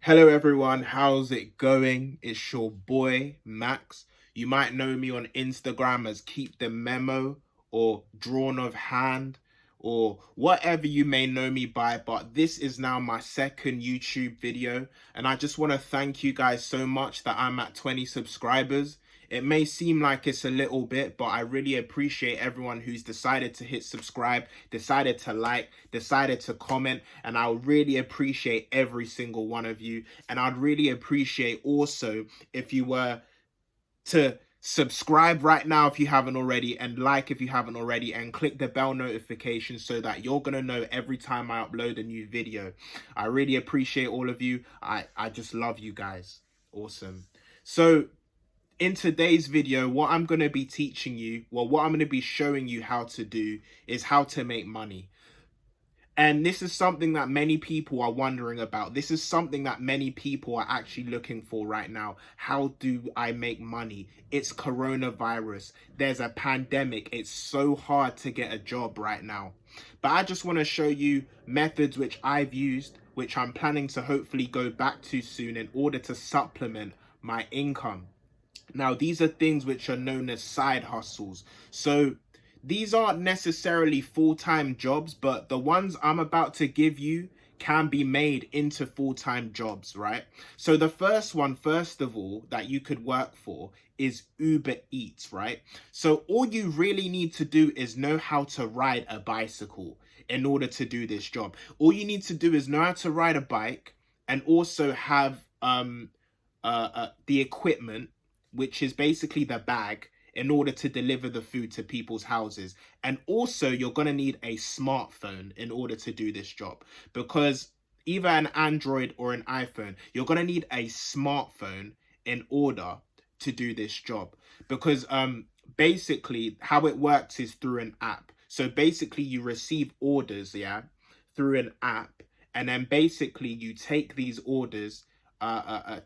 Hello everyone, how's it going? It's your boy Max. You might know me on Instagram as Keep the Memo or Drawn of Hand or whatever you may know me by, but this is now my second YouTube video and I just want to thank you guys so much that I'm at 20 subscribers. It may seem like it's a little bit, but I really appreciate everyone who's decided to hit subscribe, decided to like, decided to comment, and I really appreciate every single one of you. And I'd really appreciate also if you were to subscribe right now if you haven't already, and like if you haven't already, and click the bell notification so that you're gonna know every time I upload a new video. I really appreciate all of you. I just love you guys. Awesome. So in today's video, what I'm going to be teaching you, well, what I'm going to be showing you how to do is how to make money. And this is something that many people are wondering about. This is something that many people are actually looking for right now. How do I make money? It's coronavirus. There's a pandemic. It's so hard to get a job right now. But I just want to show you methods which I've used, which I'm planning to hopefully go back to soon in order to supplement my income. Now, these are things which are known as side hustles. So these aren't necessarily full-time jobs, but the ones I'm about to give you can be made into full-time jobs, right? So the first one, first of all, that you could work for is Uber Eats, right? So all you really need to do is know how to ride a bicycle in order to do this job. All you need to do is know how to ride a bike and also have the equipment, which is basically the bag, in order to deliver the food to people's houses. And also you're going to need a smartphone in order to do this job, because either an Android or an iPhone, you're going to need a smartphone in order to do this job, because basically how it works is through an app. So basically you receive orders, yeah, through an app, and then basically you take these orders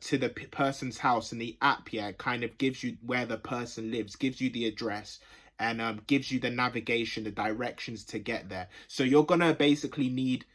to the person's house, and the app, yeah, kind of gives you where the person lives, gives you the address, and gives you the navigation, the directions to get there. So you're gonna basically need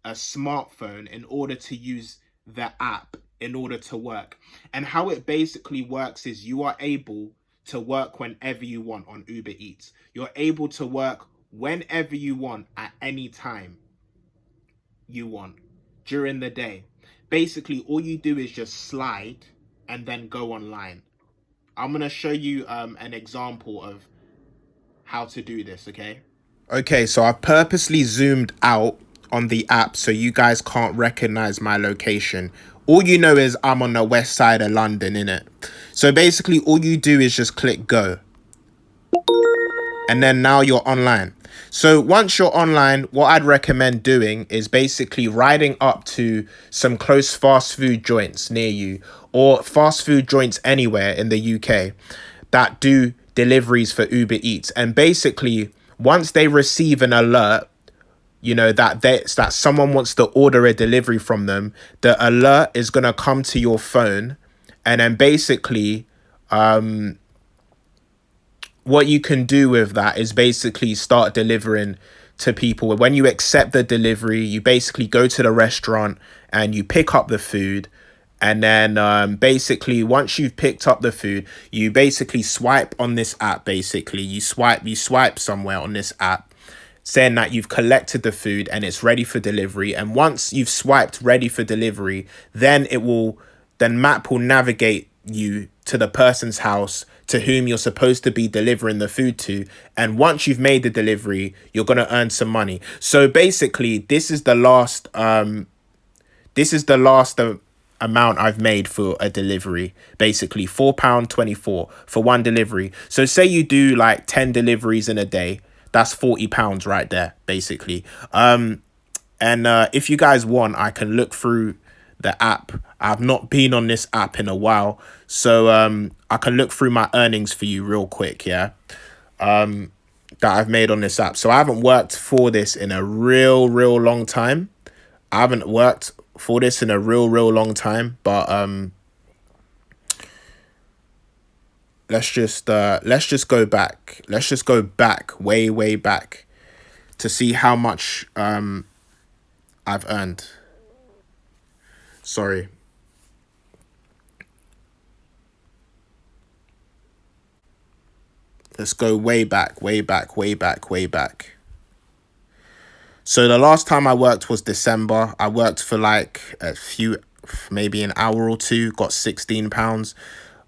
a smartphone in order to use the app in order to work. And how it basically works is you are able to work whenever you want on Uber Eats. You're able to work whenever you want at any time you want during the day. Basically, all you do is just slide and then go online. I'm going to show you an example of how to do this, okay? Okay, so I've purposely zoomed out on the app so you guys can't recognize my location. All you know is I'm on the west side of London, innit? So basically, all you do is just click go. And then now you're online. So once you're online, what I'd recommend doing is basically riding up to some close fast food joints near you, or fast food joints anywhere in the UK that do deliveries for Uber Eats. And basically, once they receive an alert, you know, that someone wants to order a delivery from them, the alert is going to come to your phone. And then basically, what you can do with that is basically start delivering to people. When you accept the delivery, you basically go to the restaurant and you pick up the food. And then basically, once you've picked up the food, you basically swipe on this app. Basically, you swipe somewhere on this app, saying that you've collected the food and it's ready for delivery. And once you've swiped ready for delivery, then Map will navigate you to the person's house to whom you're supposed to be delivering the food to. And once you've made the delivery, you're going to earn some money. So basically, this is the last amount I've made for a delivery. Basically £4.24 for one delivery. So say you do like 10 deliveries in a day, that's £40 right there, basically. And if you guys want, I can look through the app. I've not been on this app in a while, so I can look through my earnings for you real quick, yeah, that I've made on this app. So I haven't worked for this in a real long time. But let's just go back. Let's just go back, way back, to see how much I've earned. Sorry. Let's go way back, way back, way back, way back. So the last time I worked was December. I worked for like maybe an hour or two, got £16.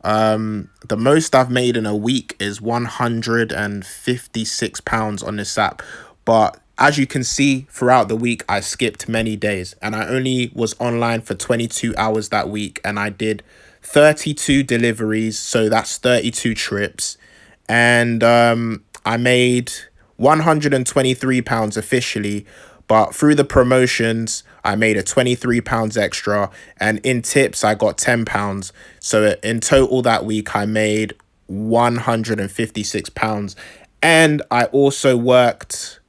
The most I've made in a week is £156 on this app. But as you can see, throughout the week, I skipped many days and I only was online for 22 hours that week, and I did 32 deliveries. So that's 32 trips. And I made £123 officially, but through the promotions, I made a £23 extra, and in tips, I got £10. So in total that week, I made £156. And I also worked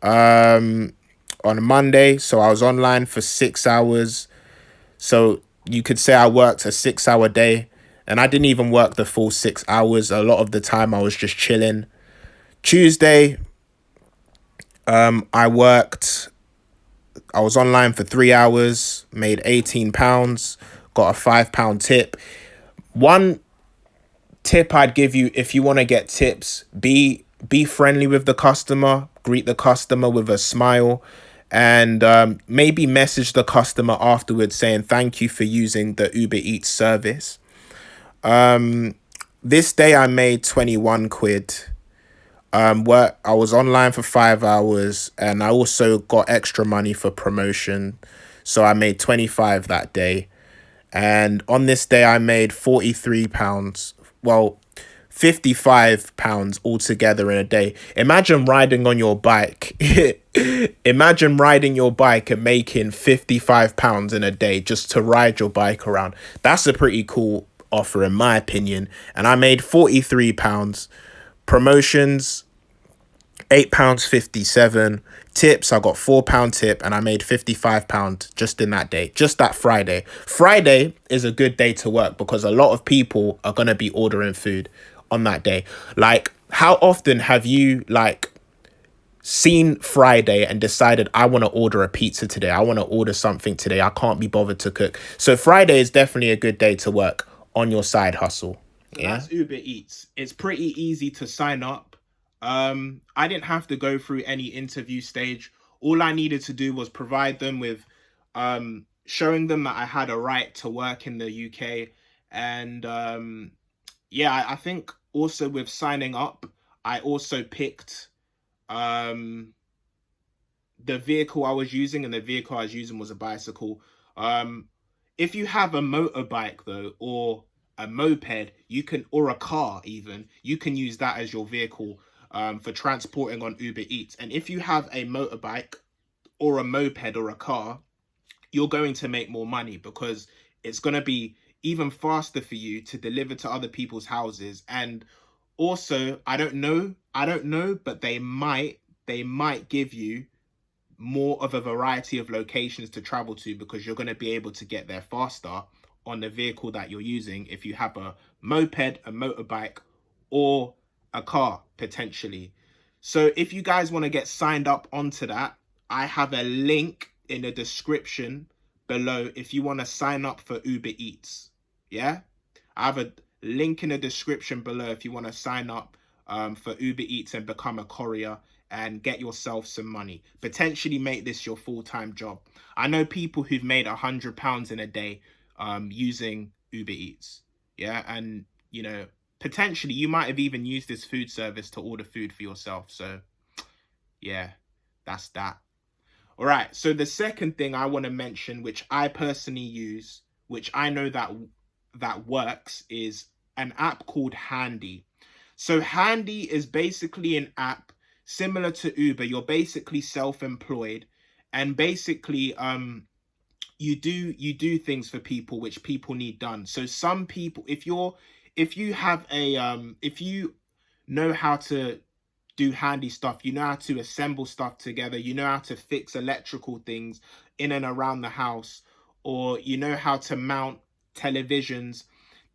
on a Monday, so I was online for 6 hours. So you could say I worked a 6 hour day, and I didn't even work the full 6 hours. A lot of the time I was just chilling. Tuesday, I was online for 3 hours, made £18, got a £5 tip. One tip I'd give you if you want to get tips, be friendly with the customer, greet the customer with a smile, and maybe message the customer afterwards saying thank you for using the Uber Eats service. This day I made 21 quid. I was online for 5 hours, and I also got extra money for promotion, so I made 25 that day. And on this day I made £43. Well, £55 altogether in a day. Imagine riding on your bike. Imagine riding your bike and making £55 in a day just to ride your bike around. That's a pretty cool offer in my opinion. And I made £43. Promotions, £8.57. Tips, I got £4 tip, and I made £55 just in that day, just that Friday. Friday is a good day to work because a lot of people are going to be ordering food on that day. Like, how often have you seen Friday and decided, I want to order a pizza today, I want to order something today, I can't be bothered to cook? So Friday is definitely a good day to work on your side hustle. Yeah, that's Uber Eats. It's pretty easy to sign up. I didn't have to go through any interview stage. All I needed to do was provide them with showing them that I had a right to work in the UK. And yeah, I think also with signing up, I also picked um the vehicle I was using, and the vehicle I was using was a bicycle. Um, if you have a motorbike though, or a moped, you can, or a car even, you can use that as your vehicle for transporting on Uber Eats. And if you have a motorbike or a moped or a car, you're going to make more money because it's going to be even faster for you to deliver to other people's houses. And also, I don't know, but they might give you more of a variety of locations to travel to because you're going to be able to get there faster on the vehicle that you're using if you have a moped, a motorbike, or a car potentially. So if you guys want to get signed up onto that, I have a link in the description below if you want to sign up for Uber Eats. Yeah, I have a link in the description below if you want to sign up for Uber Eats and become a courier and get yourself some money. Potentially make this your full-time job. I know people who've made £100 in a day using Uber Eats. Yeah, and potentially you might have even used this food service to order food for yourself. So yeah, that's that. All right, so the second thing I want to mention, which I personally use, which I know that works, is an app called Handy. So Handy is basically an app similar to Uber. You're basically self-employed, and basically you do things for people which people need done. So some people, if you know how to do handy stuff, you know how to assemble stuff together, you know how to fix electrical things in and around the house, or you know how to mount televisions,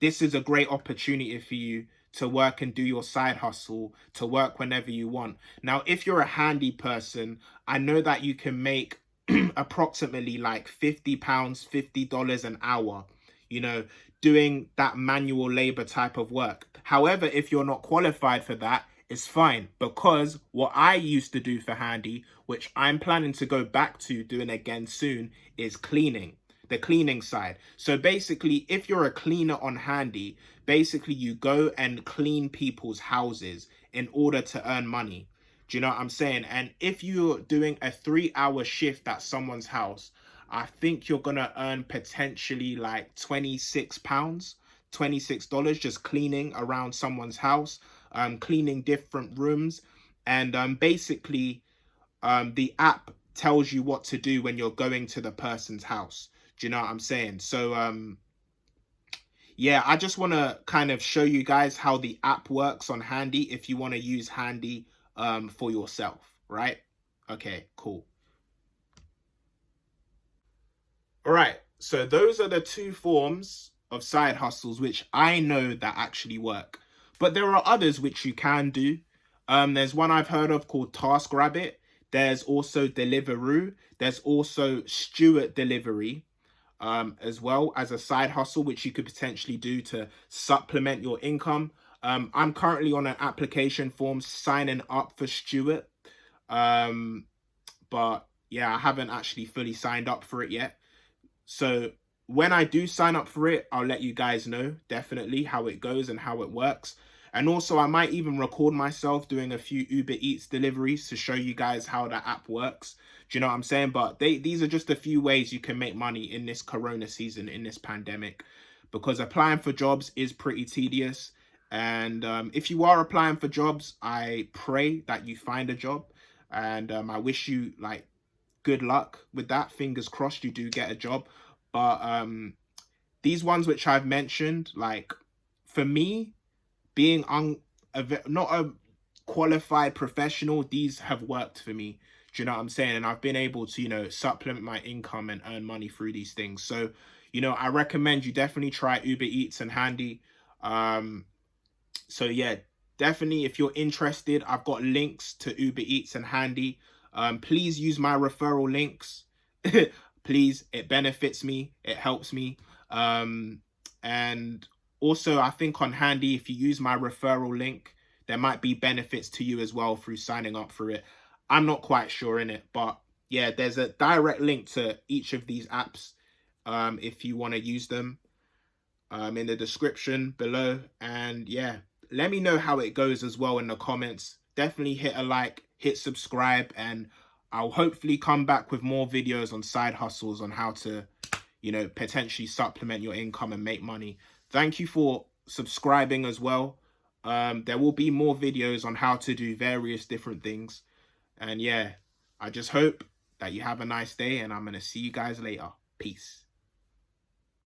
this is a great opportunity for you to work and do your side hustle, to work whenever you want. Now, if you're a handy person, I know that you can make approximately like £50, $50 an hour, you know, doing that manual labor type of work. However, if you're not qualified for that, it's fine, because what I used to do for Handy, which I'm planning to go back to doing again soon, is cleaning, the cleaning side. So basically, if you're a cleaner on Handy, basically you go and clean people's houses in order to earn money. Do you know what I'm saying? And if you're doing a 3-hour shift at someone's house, I think you're gonna earn potentially like £26, $26 just cleaning around someone's house, cleaning different rooms. And basically, the app tells you what to do when you're going to the person's house. Do you know what I'm saying? So yeah, I just want to kind of show you guys how the app works on Handy if you want to use Handy for yourself, right? Okay, cool. All right, so those are the two forms of side hustles which I know that actually work. But there are others which you can do. There's one I've heard of called TaskRabbit. There's also Deliveroo. There's also Stewart Delivery as well as a side hustle, which you could potentially do to supplement your income. I'm currently on an application form signing up for Stewart. But yeah, I haven't actually fully signed up for it yet. So when I do sign up for it, I'll let you guys know definitely how it goes and how it works. And also, I might even record myself doing a few Uber Eats deliveries to show you guys how the app works. Do you know what I'm saying? But these are just a few ways you can make money in this Corona season, in this pandemic, because applying for jobs is pretty tedious. And if you are applying for jobs, I pray that you find a job. And I wish you like good luck with that. Fingers crossed you do get a job. But these ones which I've mentioned, like for me, being not a qualified professional, these have worked for me. Do you know what I'm saying? And I've been able to, you know, supplement my income and earn money through these things. So, you know, I recommend you definitely try Uber Eats and Handy. So yeah, definitely if you're interested, I've got links to Uber Eats and Handy. Please use my referral links. Please, it benefits me, it helps me. And also, I think on Handy, if you use my referral link, there might be benefits to you as well through signing up for it. I'm not quite sure in it, but yeah, there's a direct link to each of these apps if you want to use them in the description below. And yeah, let me know how it goes as well in the comments. Definitely hit a like, hit subscribe, and I'll hopefully come back with more videos on side hustles on how to, you know, potentially supplement your income and make money. Thank you for subscribing as well. There will be more videos on how to do various different things. And yeah, I just hope that you have a nice day, and I'm going to see you guys later. Peace.